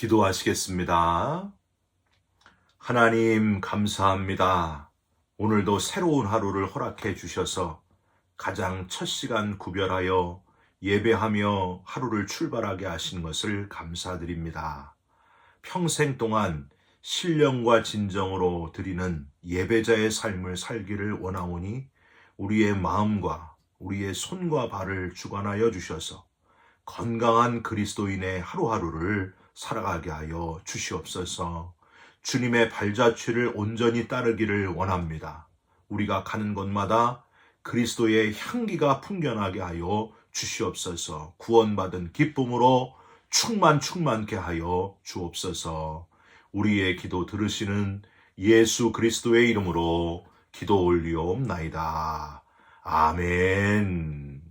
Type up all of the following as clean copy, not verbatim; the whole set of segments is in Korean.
기도하시겠습니다. 하나님 감사합니다. 오늘도 새로운 하루를 허락해 주셔서 가장 첫 시간 구별하여 예배하며 하루를 출발하게 하신 것을 감사드립니다. 평생 동안 신령과 진정으로 드리는 예배자의 삶을 살기를 원하오니 우리의 마음과 우리의 손과 발을 주관하여 주셔서 건강한 그리스도인의 하루하루를 살아가게 하여 주시옵소서. 주님의 발자취를 온전히 따르기를 원합니다. 우리가 가는 곳마다 그리스도의 향기가 풍겨나게 하여 주시옵소서. 구원받은 기쁨으로 충만케 하여 주옵소서. 우리의 기도 들으시는 예수 그리스도의 이름으로 기도 올리옵나이다. 아멘.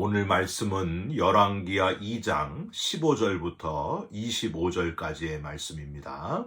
오늘 말씀은 열왕기하 2장 15절부터 25절까지의 말씀입니다.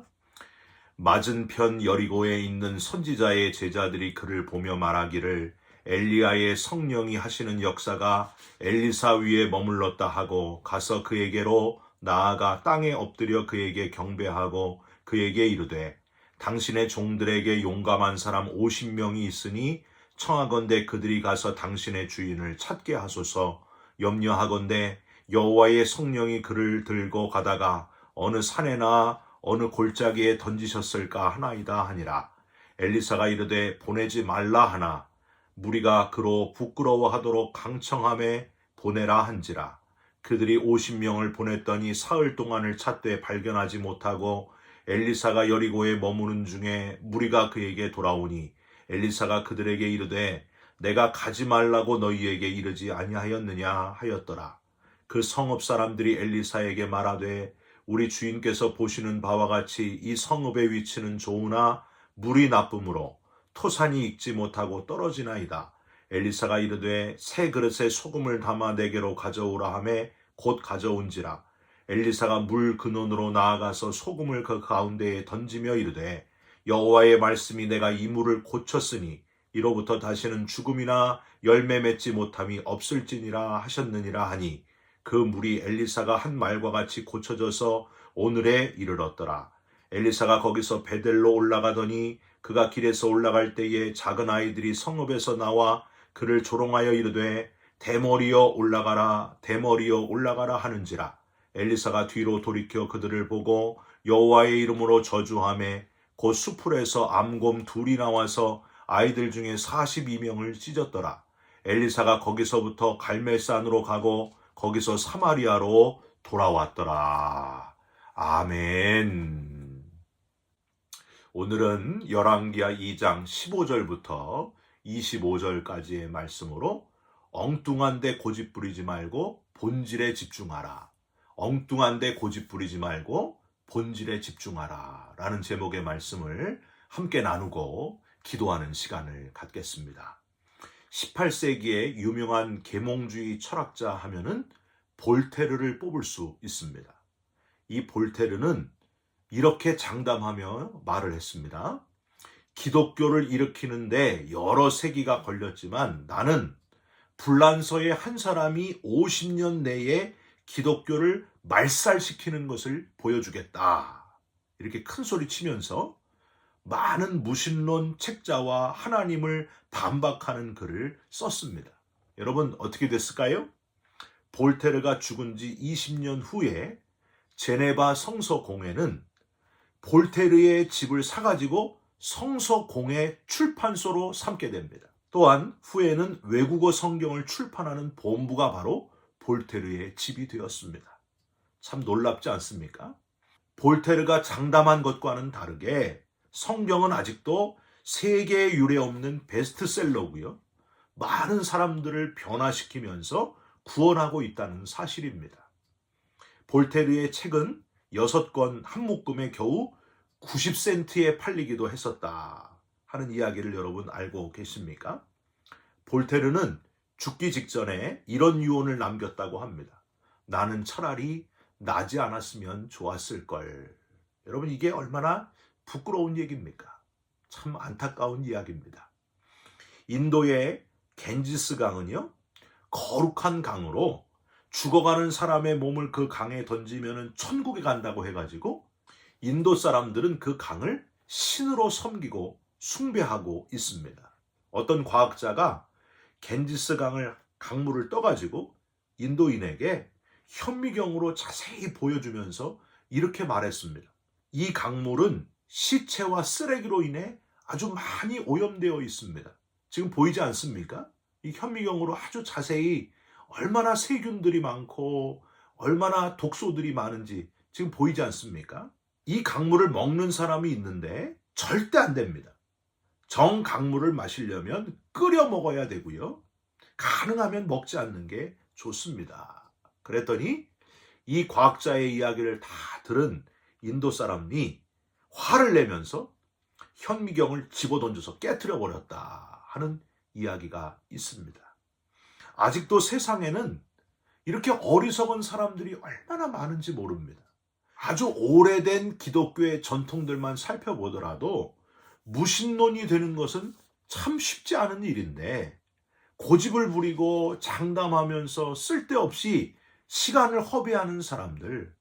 맞은편 여리고에 있는 선지자의 제자들이 그를 보며 말하기를 엘리야의 성령이 하시는 역사가 엘리사 위에 머물렀다 하고 가서 그에게로 나아가 땅에 엎드려 그에게 경배하고 그에게 이르되 당신의 종들에게 용감한 사람 50명이 있으니 청하건대 그들이 가서 당신의 주인을 찾게 하소서. 염려하건대 여호와의 성령이 그를 들고 가다가 어느 산에나 어느 골짜기에 던지셨을까 하나이다 하니라. 엘리사가 이르되 보내지 말라 하나 무리가 그로 부끄러워하도록 강청함에 보내라 한지라. 그들이 50명을 보냈더니 사흘 동안을 찾되 발견하지 못하고 엘리사가 여리고에 머무는 중에 무리가 그에게 돌아오니 엘리사가 그들에게 이르되 내가 가지 말라고 너희에게 이르지 아니하였느냐 하였더라. 그 성읍 사람들이 엘리사에게 말하되 우리 주인께서 보시는 바와 같이 이 성읍의 위치는 좋으나 물이 나쁨으로 토산이 익지 못하고 떨어지나이다. 엘리사가 이르되 새 그릇에 소금을 담아 내게로 가져오라 하매 곧 가져온지라. 엘리사가 물 근원으로 나아가서 소금을 그 가운데에 던지며 이르되 여호와의 말씀이 내가 이 물을 고쳤으니 이로부터 다시는 죽음이나 열매 맺지 못함이 없을지니라 하셨느니라 하니 그 물이 엘리사가 한 말과 같이 고쳐져서 오늘에 이르렀더라. 엘리사가 거기서 베델로 올라가더니 그가 길에서 올라갈 때에 작은 아이들이 성읍에서 나와 그를 조롱하여 이르되 대머리여 올라가라 대머리여 올라가라 하는지라. 엘리사가 뒤로 돌이켜 그들을 보고 여호와의 이름으로 저주하매 곧 수풀에서 암곰 둘이 나와서 아이들 중에 42명을 찢었더라. 엘리사가 거기서부터 갈멜산으로 가고 거기서 사마리아로 돌아왔더라. 아멘. 오늘은 열왕기하 2장 15절부터 25절까지의 말씀으로 엉뚱한 데 고집 부리지 말고 본질에 집중하라. 엉뚱한 데 고집 부리지 말고 본질에 집중하라 라는 제목의 말씀을 함께 나누고 기도하는 시간을 갖겠습니다. 18세기의 유명한 계몽주의 철학자 하면은 볼테르를 뽑을 수 있습니다. 이 볼테르는 이렇게 장담하며 말을 했습니다. 기독교를 일으키는데 여러 세기가 걸렸지만 나는 불란서의 한 사람이 50년 내에 기독교를 말살시키는 것을 보여주겠다. 이렇게 큰 소리 치면서 많은 무신론 책자와 하나님을 반박하는 글을 썼습니다. 여러분 어떻게 됐을까요? 볼테르가 죽은 지 20년 후에 제네바 성서공회는 볼테르의 집을 사가지고 성서공회 출판소로 삼게 됩니다. 또한 후에는 외국어 성경을 출판하는 본부가 바로 볼테르의 집이 되었습니다. 참 놀랍지 않습니까? 볼테르가 장담한 것과는 다르게 성경은 아직도 세계에 유례없는 베스트셀러고요. 많은 사람들을 변화시키면서 구원하고 있다는 사실입니다. 볼테르의 책은 6권 한 묶음에 겨우 90센트에 팔리기도 했었다 하는 이야기를 여러분 알고 계십니까? 볼테르는 죽기 직전에 이런 유언을 남겼다고 합니다. 나는 차라리 나지 않았으면 좋았을 걸. 여러분 이게 얼마나 부끄러운 얘기입니까? 참 안타까운 이야기입니다. 인도의 겐지스 강은요, 거룩한 강으로 죽어가는 사람의 몸을 그 강에 던지면 천국에 간다고 해가지고 인도 사람들은 그 강을 신으로 섬기고 숭배하고 있습니다. 어떤 과학자가 겐지스 강물을 떠가지고 인도인에게 현미경으로 자세히 보여주면서 이렇게 말했습니다. 이 강물은 시체와 쓰레기로 인해 아주 많이 오염되어 있습니다. 지금 보이지 않습니까? 이 현미경으로 아주 자세히 얼마나 세균들이 많고 얼마나 독소들이 많은지 지금 보이지 않습니까? 이 강물을 먹는 사람이 있는데 절대 안 됩니다. 정 강물을 마시려면 끓여 먹어야 되고요. 가능하면 먹지 않는 게 좋습니다. 그랬더니 이 과학자의 이야기를 다 들은 인도 사람이 화를 내면서 현미경을 집어던져서 깨트려 버렸다 하는 이야기가 있습니다. 아직도 세상에는 이렇게 어리석은 사람들이 얼마나 많은지 모릅니다. 아주 오래된 기독교의 전통들만 살펴보더라도 무신론이 되는 것은 참 쉽지 않은 일인데 고집을 부리고 장담하면서 쓸데없이 시간을 허비하는 사람들,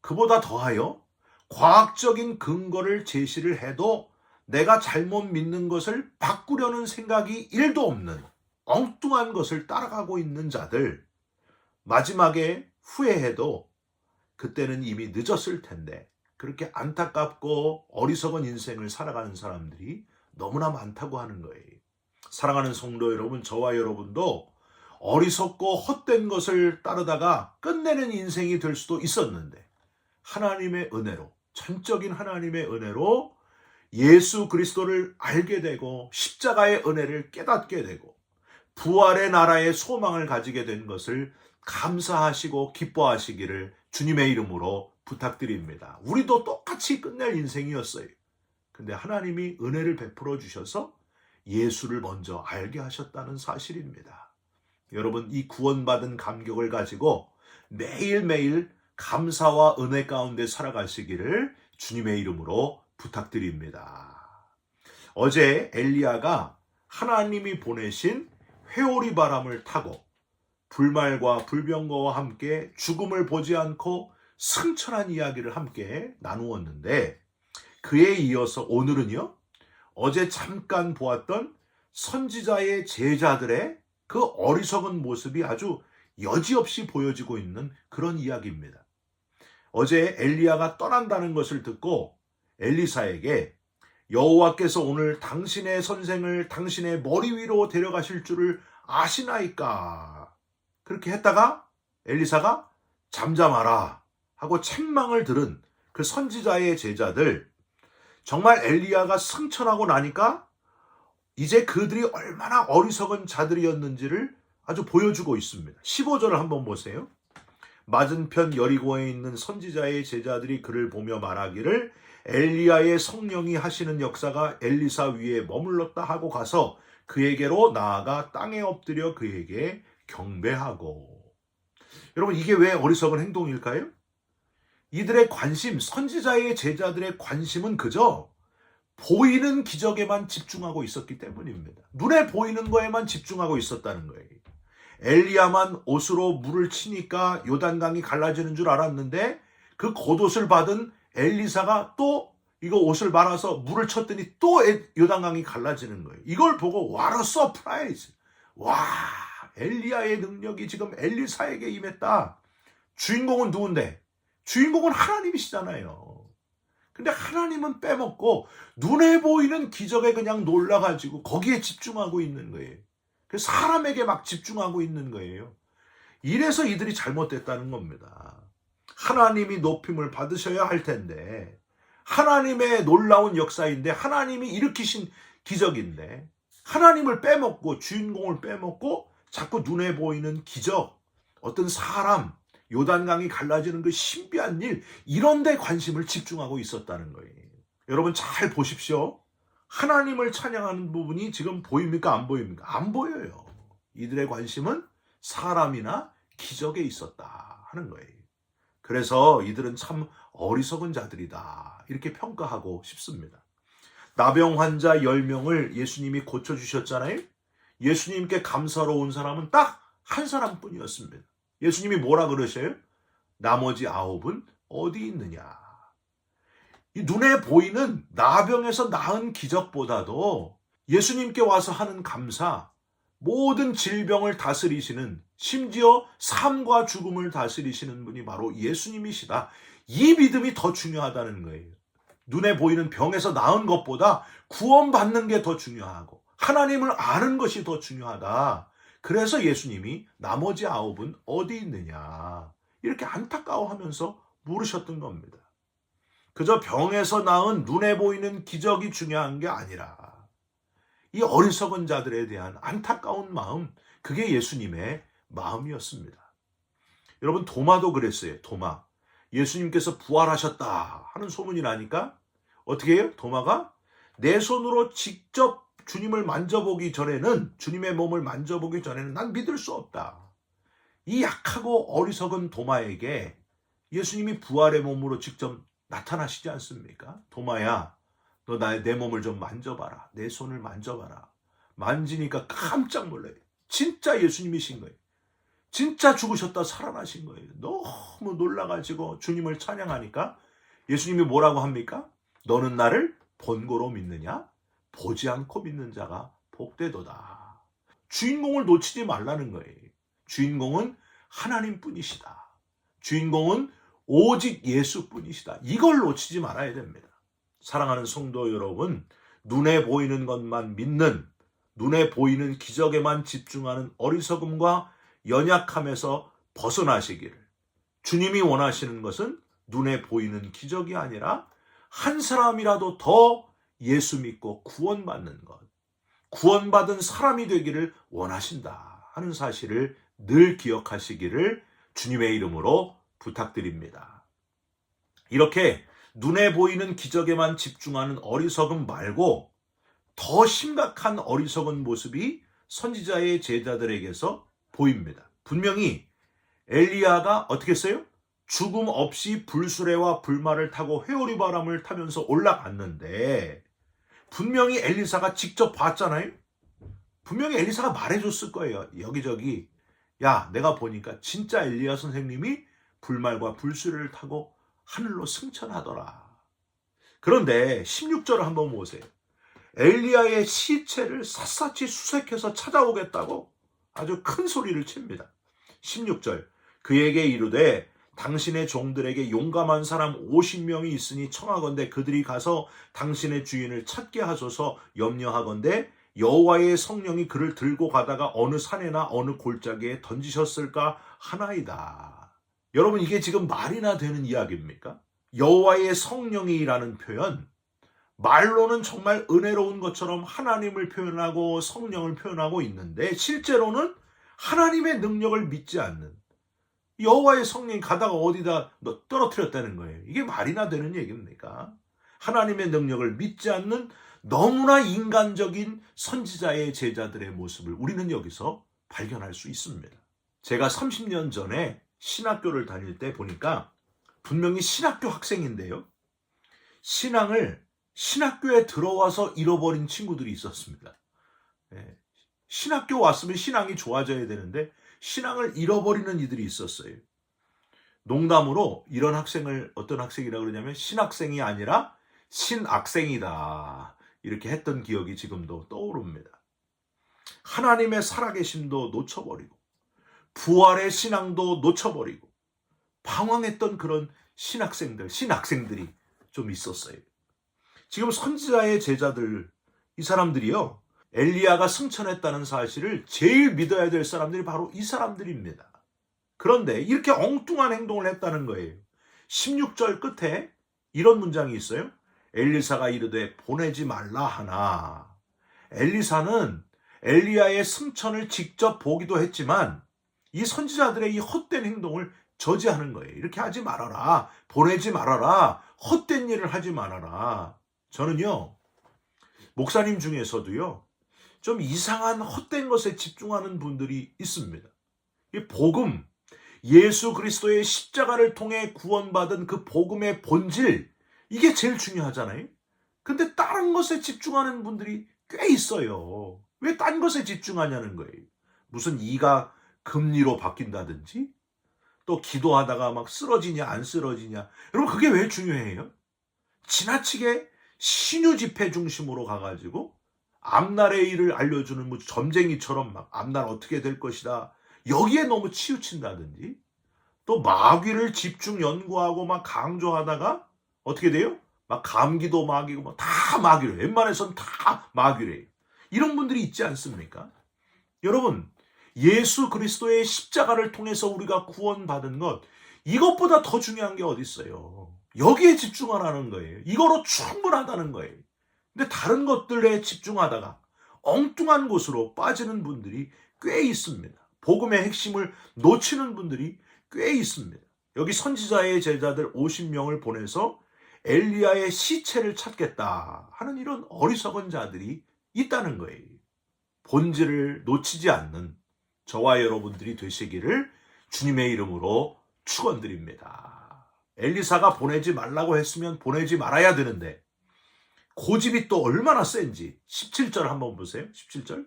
그보다 더하여 과학적인 근거를 제시를 해도 내가 잘못 믿는 것을 바꾸려는 생각이 1도 없는 엉뚱한 것을 따라가고 있는 자들, 마지막에 후회해도 그때는 이미 늦었을 텐데 그렇게 안타깝고 어리석은 인생을 살아가는 사람들이 너무나 많다고 하는 거예요. 사랑하는 성도 여러분, 저와 여러분도 어리석고 헛된 것을 따르다가 끝내는 인생이 될 수도 있었는데 하나님의 은혜로, 전적인 하나님의 은혜로 예수 그리스도를 알게 되고 십자가의 은혜를 깨닫게 되고 부활의 나라의 소망을 가지게 된 것을 감사하시고 기뻐하시기를 주님의 이름으로 부탁드립니다. 우리도 똑같이 끝낼 인생이었어요. 근데 하나님이 은혜를 베풀어 주셔서 예수를 먼저 알게 하셨다는 사실입니다. 여러분, 이 구원받은 감격을 가지고 매일매일 감사와 은혜 가운데 살아가시기를 주님의 이름으로 부탁드립니다. 어제 엘리야가 하나님이 보내신 회오리 바람을 타고 불말과 불병거와 함께 죽음을 보지 않고 승천한 이야기를 함께 나누었는데, 그에 이어서 오늘은요, 어제 잠깐 보았던 선지자의 제자들의 그 어리석은 모습이 아주 여지없이 보여지고 있는 그런 이야기입니다. 어제 엘리야가 떠난다는 것을 듣고 엘리사에게 여호와께서 오늘 당신의 선생을 당신의 머리 위로 데려가실 줄을 아시나이까? 그렇게 했다가 엘리사가 잠잠하라 하고 책망을 들은 그 선지자의 제자들, 정말 엘리야가 승천하고 나니까 이제 그들이 얼마나 어리석은 자들이었는지를 아주 보여주고 있습니다. 15절을 한번 보세요. 맞은편 여리고에 있는 선지자의 제자들이 그를 보며 말하기를 엘리야의 성령이 하시는 역사가 엘리사 위에 머물렀다 하고 가서 그에게로 나아가 땅에 엎드려 그에게 경배하고. 여러분, 이게 왜 어리석은 행동일까요? 이들의 관심, 선지자의 제자들의 관심은 그저 보이는 기적에만 집중하고 있었기 때문입니다. 눈에 보이는 거에만 집중하고 있었다는 거예요. 엘리야만 옷으로 물을 치니까 요단강이 갈라지는 줄 알았는데 그 겉옷을 받은 엘리사가 또 이거 옷을 말아서 물을 쳤더니 또 요단강이 갈라지는 거예요. 이걸 보고 what a surprise! 와, 엘리야의 능력이 지금 엘리사에게 임했다. 주인공은 누군데? 주인공은 하나님이시잖아요. 근데 하나님은 빼먹고 눈에 보이는 기적에 그냥 놀라가지고 거기에 집중하고 있는 거예요. 그래서 사람에게 막 집중하고 있는 거예요. 이래서 이들이 잘못됐다는 겁니다. 하나님이 높임을 받으셔야 할 텐데, 하나님의 놀라운 역사인데, 하나님이 일으키신 기적인데, 하나님을 빼먹고 주인공을 빼먹고 자꾸 눈에 보이는 기적, 어떤 사람, 요단강이 갈라지는 그 신비한 일, 이런 데 관심을 집중하고 있었다는 거예요. 여러분 잘 보십시오. 하나님을 찬양하는 부분이 지금 보입니까? 안 보입니까? 안 보여요. 이들의 관심은 사람이나 기적에 있었다 하는 거예요. 그래서 이들은 참 어리석은 자들이다, 이렇게 평가하고 싶습니다. 나병 환자 10명을 예수님이 고쳐주셨잖아요. 예수님께 감사로 온 사람은 딱 한 사람뿐이었습니다. 예수님이 뭐라 그러셔요? 나머지 9은 어디 있느냐? 이 눈에 보이는 나병에서 나은 기적보다도 예수님께 와서 하는 감사, 모든 질병을 다스리시는, 심지어 삶과 죽음을 다스리시는 분이 바로 예수님이시다. 이 믿음이 더 중요하다는 거예요. 눈에 보이는 병에서 나은 것보다 구원받는 게 더 중요하고 하나님을 아는 것이 더 중요하다. 그래서 예수님이 나머지 9은 어디 있느냐 이렇게 안타까워하면서 물으셨던 겁니다. 그저 병에서 나은 눈에 보이는 기적이 중요한 게 아니라 이 어리석은 자들에 대한 안타까운 마음, 그게 예수님의 마음이었습니다. 여러분, 도마도 그랬어요. 도마. 예수님께서 부활하셨다 하는 소문이 나니까 어떻게 해요? 도마가 내 손으로 직접 주님을 만져보기 전에는, 주님의 몸을 만져보기 전에는 난 믿을 수 없다. 이 약하고 어리석은 도마에게 예수님이 부활의 몸으로 직접 나타나시지 않습니까? 도마야, 너 내 몸을 좀 만져봐라. 내 손을 만져봐라. 만지니까 깜짝 놀라요. 진짜 예수님이신 거예요. 진짜 죽으셨다 살아나신 거예요. 너무 놀라가지고 주님을 찬양하니까 예수님이 뭐라고 합니까? 너는 나를 본고로 믿느냐? 보지 않고 믿는 자가 복되도다. 주인공을 놓치지 말라는 거예요. 주인공은 하나님뿐이시다. 주인공은 오직 예수뿐이시다. 이걸 놓치지 말아야 됩니다. 사랑하는 성도 여러분, 눈에 보이는 것만 믿는, 눈에 보이는 기적에만 집중하는 어리석음과 연약함에서 벗어나시기를. 주님이 원하시는 것은 눈에 보이는 기적이 아니라 한 사람이라도 더 예수 믿고 구원받는 것, 구원받은 사람이 되기를 원하신다 하는 사실을 늘 기억하시기를 주님의 이름으로 부탁드립니다. 이렇게 눈에 보이는 기적에만 집중하는 어리석음 말고 더 심각한 어리석은 모습이 선지자의 제자들에게서 보입니다. 분명히 엘리야가 어떻게 했어요? 죽음 없이 불수레와 불말을 타고 회오리 바람을 타면서 올라갔는데 분명히 엘리사가 직접 봤잖아요. 분명히 엘리사가 말해줬을 거예요. 여기저기. 야, 내가 보니까 진짜 엘리야 선생님이 불말과 불수레를 타고 하늘로 승천하더라. 그런데 16절을 한번 보세요. 엘리야의 시체를 샅샅이 수색해서 찾아오겠다고 아주 큰 소리를 칩니다. 16절, 그에게 이르되 당신의 종들에게 용감한 사람 50명이 있으니 청하건대 그들이 가서 당신의 주인을 찾게 하소서. 염려하건대 여호와의 성령이 그를 들고 가다가 어느 산에나 어느 골짜기에 던지셨을까 하나이다. 여러분, 이게 지금 말이나 되는 이야기입니까? 여호와의 성령이라는 표현, 말로는 정말 은혜로운 것처럼 하나님을 표현하고 성령을 표현하고 있는데 실제로는 하나님의 능력을 믿지 않는, 여호와의 성령이 가다가 어디다 떨어뜨렸다는 거예요. 이게 말이나 되는 얘기입니까? 하나님의 능력을 믿지 않는 너무나 인간적인 선지자의 제자들의 모습을 우리는 여기서 발견할 수 있습니다. 제가 30년 전에 신학교를 다닐 때 보니까 분명히 신학교 학생인데요, 신앙을 신학교에 들어와서 잃어버린 친구들이 있었습니다. 신학교 왔으면 신앙이 좋아져야 되는데 신앙을 잃어버리는 이들이 있었어요. 농담으로 이런 학생을 어떤 학생이라고 그러냐면 신학생이 아니라 신악생이다 이렇게 했던 기억이 지금도 떠오릅니다. 하나님의 살아계심도 놓쳐버리고 부활의 신앙도 놓쳐버리고 방황했던 그런 신학생들이 좀 있었어요. 지금 선지자의 제자들, 이 사람들이요, 엘리야가 승천했다는 사실을 제일 믿어야 될 사람들이 바로 이 사람들입니다. 그런데 이렇게 엉뚱한 행동을 했다는 거예요. 16절 끝에 이런 문장이 있어요. 엘리사가 이르되 보내지 말라 하나. 엘리사는 엘리야의 승천을 직접 보기도 했지만 이 선지자들의 이 헛된 행동을 저지하는 거예요. 이렇게 하지 말아라. 보내지 말아라. 헛된 일을 하지 말아라. 저는요, 목사님 중에서도요, 좀 이상한 헛된 것에 집중하는 분들이 있습니다. 이 복음, 예수 그리스도의 십자가를 통해 구원받은 그 복음의 본질, 이게 제일 중요하잖아요. 근데 다른 것에 집중하는 분들이 꽤 있어요. 왜 딴 것에 집중하냐는 거예요. 무슨 이가 금리로 바뀐다든지, 또 기도하다가 막 쓰러지냐 안 쓰러지냐. 여러분 그게 왜 중요해요? 지나치게 신유 집회 중심으로 가가지고 앞날의 일을 알려주는 뭐 점쟁이처럼 막 앞날 어떻게 될 것이다. 여기에 너무 치우친다든지 또 마귀를 집중 연구하고 막 강조하다가 어떻게 돼요? 막 감기도 마귀고 막 다 마귀래. 웬만해선 다 마귀래. 이런 분들이 있지 않습니까? 여러분 예수 그리스도의 십자가를 통해서 우리가 구원받은 것 이것보다 더 중요한 게 어디 있어요? 여기에 집중하라는 거예요. 이거로 충분하다는 거예요. 근데 다른 것들에 집중하다가 엉뚱한 곳으로 빠지는 분들이 꽤 있습니다. 복음의 핵심을 놓치는 분들이 꽤 있습니다. 여기 선지자의 제자들 50명을 보내서 엘리야의 시체를 찾겠다 하는 이런 어리석은 자들이 있다는 거예요. 본질을 놓치지 않는 저와 여러분들이 되시기를 주님의 이름으로 축원드립니다. 엘리사가 보내지 말라고 했으면 보내지 말아야 되는데 고집이 또 얼마나 센지 17절 한번 보세요. 17절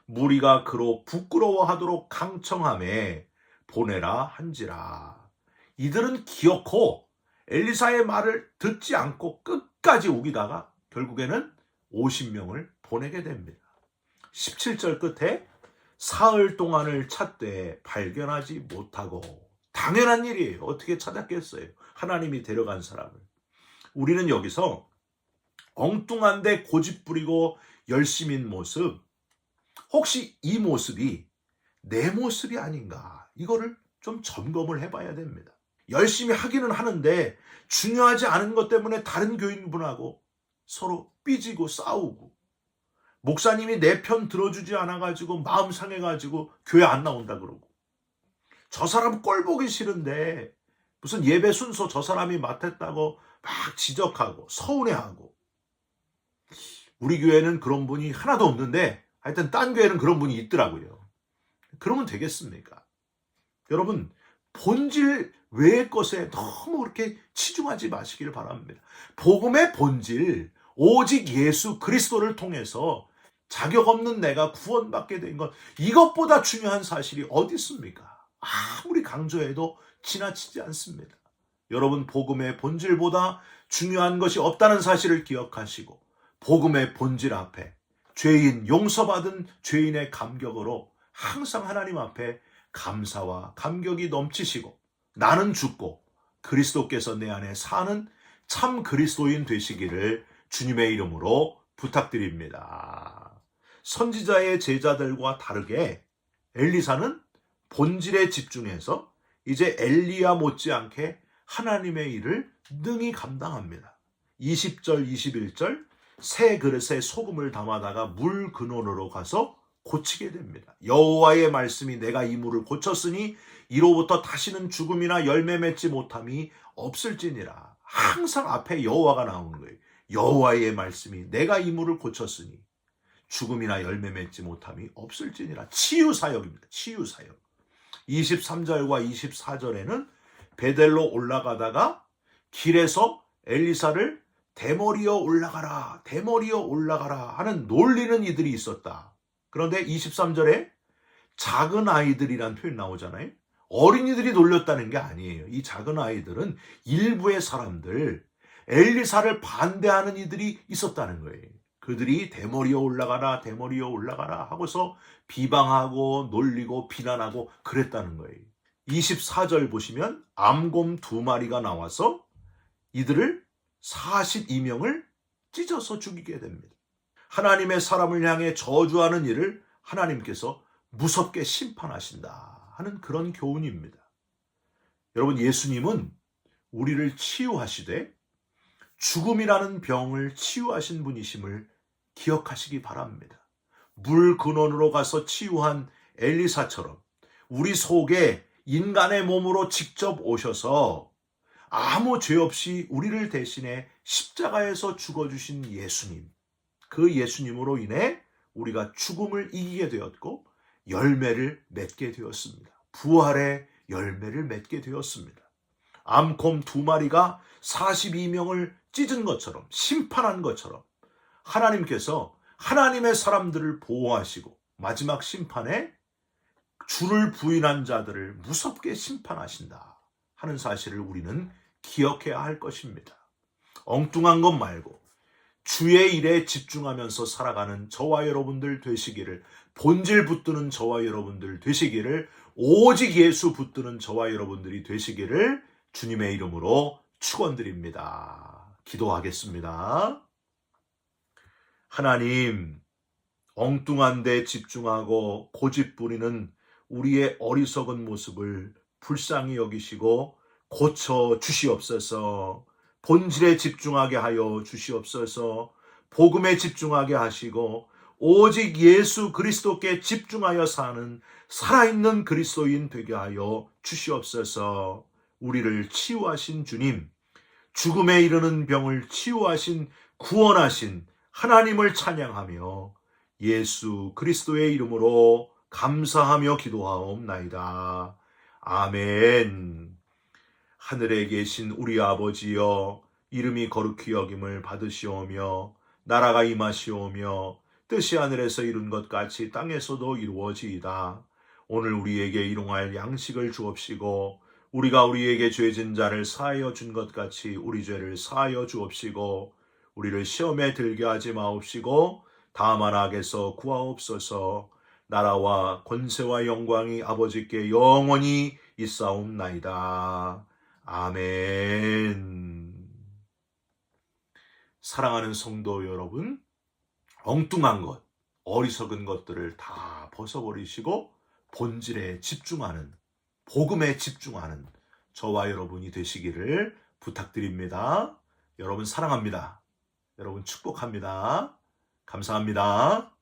무리가 그로 부끄러워하도록 강청함에 보내라 한지라. 이들은 기어코 엘리사의 말을 듣지 않고 끝까지 우기다가 결국에는 50명을 보내게 됩니다. 17절 끝에 사흘 동안을 찾되 발견하지 못하고 당연한 일이에요. 어떻게 찾았겠어요? 하나님이 데려간 사람을. 우리는 여기서 엉뚱한데 고집 부리고 열심인 모습, 혹시 이 모습이 내 모습이 아닌가? 이거를 좀 점검을 해봐야 됩니다. 열심히 하기는 하는데 중요하지 않은 것 때문에 다른 교인분하고 서로 삐지고 싸우고 목사님이 내 편 들어주지 않아가지고 마음 상해가지고 교회 안 나온다 그러고 저 사람 꼴 보기 싫은데 무슨 예배 순서 저 사람이 맡았다고 막 지적하고 서운해하고 우리 교회는 그런 분이 하나도 없는데 하여튼 딴 교회는 그런 분이 있더라고요. 그러면 되겠습니까? 여러분 본질 외의 것에 너무 그렇게 치중하지 마시기를 바랍니다. 복음의 본질 오직 예수 그리스도를 통해서 자격 없는 내가 구원받게 된 것 이것보다 중요한 사실이 어디 있습니까? 아무리 강조해도 지나치지 않습니다. 여러분 복음의 본질보다 중요한 것이 없다는 사실을 기억하시고 복음의 본질 앞에 죄인 용서받은 죄인의 감격으로 항상 하나님 앞에 감사와 감격이 넘치시고 나는 죽고 그리스도께서 내 안에 사는 참 그리스도인 되시기를 주님의 이름으로 부탁드립니다. 선지자의 제자들과 다르게 엘리사는 본질에 집중해서 이제 엘리야 못지않게 하나님의 일을 능히 감당합니다. 20절 21절 새 그릇에 소금을 담아다가 물 근원으로 가서 고치게 됩니다. 여호와의 말씀이 내가 이 물을 고쳤으니 이로부터 다시는 죽음이나 열매 맺지 못함이 없을지니라. 항상 앞에 여호와가 나오는 거예요. 여호와의 말씀이 내가 이 물을 고쳤으니 죽음이나 열매 맺지 못함이 없을지니라. 치유사역입니다. 치유사역. 23절과 24절에는 베델로 올라가다가 길에서 엘리사를 대머리여 올라가라, 대머리여 올라가라 하는 놀리는 이들이 있었다. 그런데 23절에 작은 아이들이란 표현 나오잖아요. 어린이들이 놀렸다는 게 아니에요. 이 작은 아이들은 일부의 사람들, 엘리사를 반대하는 이들이 있었다는 거예요. 그들이 대머리여 올라가라, 대머리여 올라가라 하고서 비방하고 놀리고 비난하고 그랬다는 거예요. 24절 보시면 암곰 2마리가 나와서 이들을 42명을 찢어서 죽이게 됩니다. 하나님의 사람을 향해 저주하는 일을 하나님께서 무섭게 심판하신다 하는 그런 교훈입니다. 여러분 예수님은 우리를 치유하시되 죽음이라는 병을 치유하신 분이심을 기억하시기 바랍니다. 물 근원으로 가서 치유한 엘리사처럼 우리 속에 인간의 몸으로 직접 오셔서 아무 죄 없이 우리를 대신해 십자가에서 죽어주신 예수님, 그 예수님으로 인해 우리가 죽음을 이기게 되었고 열매를 맺게 되었습니다. 부활의 열매를 맺게 되었습니다. 암곰 2마리가 42명을 찢은 것처럼 심판한 것처럼 하나님께서 하나님의 사람들을 보호하시고 마지막 심판에 주를 부인한 자들을 무섭게 심판하신다 하는 사실을 우리는 기억해야 할 것입니다. 엉뚱한 것 말고 주의 일에 집중하면서 살아가는 저와 여러분들 되시기를, 본질 붙드는 저와 여러분들 되시기를, 오직 예수 붙드는 저와 여러분들이 되시기를 주님의 이름으로 축원드립니다. 기도하겠습니다. 하나님, 엉뚱한 데 집중하고 고집 부리는 우리의 어리석은 모습을 불쌍히 여기시고 고쳐 주시옵소서. 본질에 집중하게 하여 주시옵소서. 복음에 집중하게 하시고 오직 예수 그리스도께 집중하여 사는 살아있는 그리스도인 되게 하여 주시옵소서. 우리를 치유하신 주님, 죽음에 이르는 병을 치유하신 구원하신 하나님을 찬양하며 예수 그리스도의 이름으로 감사하며 기도하옵나이다. 아멘. 하늘에 계신 우리 아버지여, 이름이 거룩히 여김을 받으시오며 나라가 임하시오며 뜻이 하늘에서 이룬 것 같이 땅에서도 이루어지이다. 오늘 우리에게 일용할 양식을 주옵시고 우리가 우리에게 죄진 자를 사하여 준 것 같이 우리 죄를 사하여 주옵시고 우리를 시험에 들게 하지 마옵시고 다만 악에서 구하옵소서. 나라와 권세와 영광이 아버지께 영원히 있사옵나이다. 아멘. 사랑하는 성도 여러분, 엉뚱한 것, 어리석은 것들을 다 벗어버리시고 본질에 집중하는, 복음에 집중하는 저와 여러분이 되시기를 부탁드립니다. 여러분 사랑합니다. 여러분 축복합니다. 감사합니다.